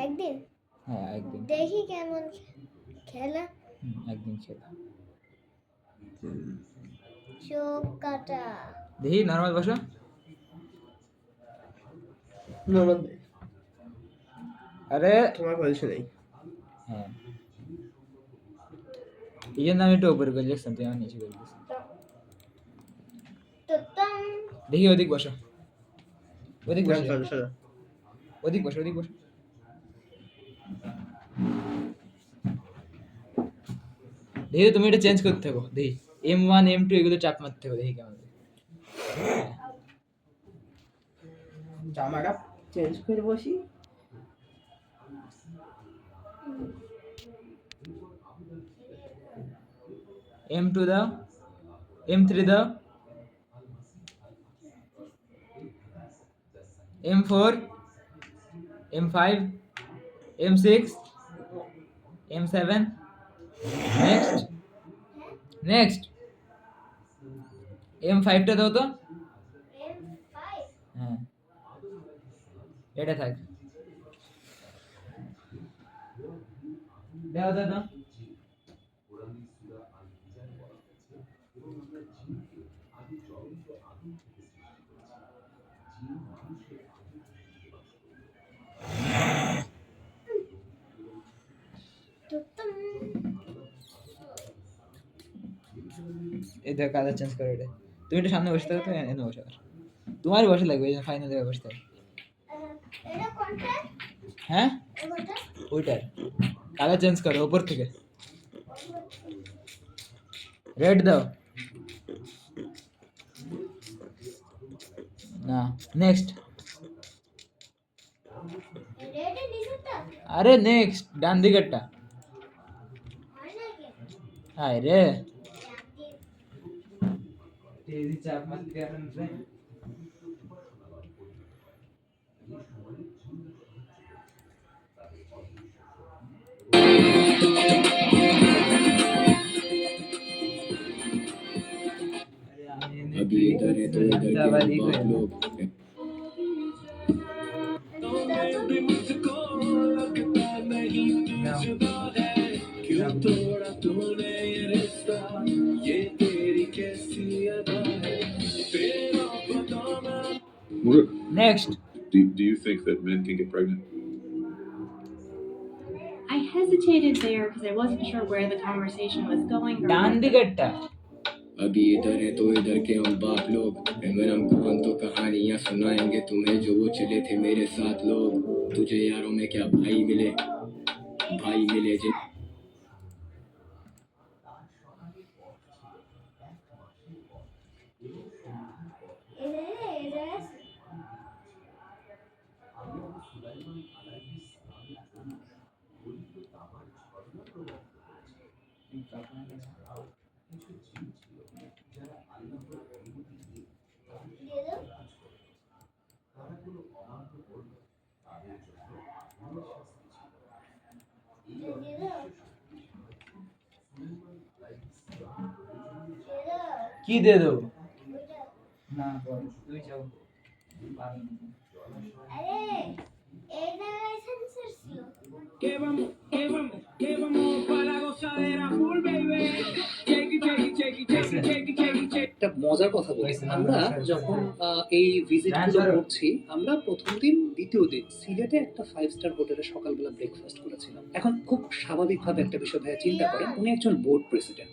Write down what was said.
একদিন হ্যাঁ একদিন দেখি কেমন খেলা। একদিন খেলা চোখ কাটা। দেখি নর্মাল বসো। নর্মাল আরে তোমার পজিশন নেই। হ্যাঁ এই জন্য আমি একটু উপরে করে লিখছিলাম, তুই আমার নিচে করে দিস। টুটুম। দেখি ওদিক বসো, ওদিক বসো, সোজা সোজা। ওদিক বসো, ওদিক বসো। দেখি তুমি এটা চেঞ্জ করতে থাকো, দেখি M1 M2 এগুলো চাপ মারতে থাকো, দেখি কেমন লাগে। জামাটা চেঞ্জ করে বসি। M2 দাও, M3 দাও, M4, M5, M6, M7, next next M5 টা দাও তো। M5 হ্যাঁ এটা থাক, দাও দাও দাও। টুটুম। এই দেখ কালার চেঞ্জ করো এটা। তুমি একটু সামনে বসে থাকো, তুমি এনে বসে থাকো, তোমারই বসে লাগবে, এই ফাইনাল জায়গায় বসতে হবে। এটা কোনটা? হ্যাঁ কোনটা? ওইটার কালার চেঞ্জ করো উপর থেকে, রেড দাও না, নেক্সট। রেড এর নিচেরটা আরে নেক্সট ডান দিকেরটা। হয় নাকি? হায় রে জানি। তেজি চাপ মারতে আছেন রে। अभी इधर है तो इधर के हम बाप लोग क्यों तोड़ा तूने ये रिश्ता ये तेरी कैसी अदा है तेरा पता मैं next Do you think that men can get pregnant? I hesitated there because I wasn't sure where the conversation was going. ডান দিকেরটা। अभी इधर है तो इधर के हम बाप लोग अगर हम कौन तो कहानियां सुनाएंगे तुम्हें जो वो चले थे मेरे साथ लोग तुझे यारों में क्या भाई मिले जिन এটা দিয়ে দাও। দিয়ে দাও। দিয়ে দাও। কি দিয়ে দেবো? ওইটা। না বল তুই যাও। আরে এই জায়গায় সেন্সর ছিল। que vamos para la gozadera full baby একটা মজার কথা বলি, আমরা যখন এই ভিজিট গুলো করছি, আমরা প্রথম দিন দ্বিতীয় দিন সিলেটে একটা 5 স্টার হোটেলে সকালবেলা ব্রেকফাস্ট করেছিলাম। এখন খুব স্বাভাবিকভাবে একটা বিষয় ভাইয়া চিন্তা করেন, উনি একজন বোর্ড প্রেসিডেন্ট।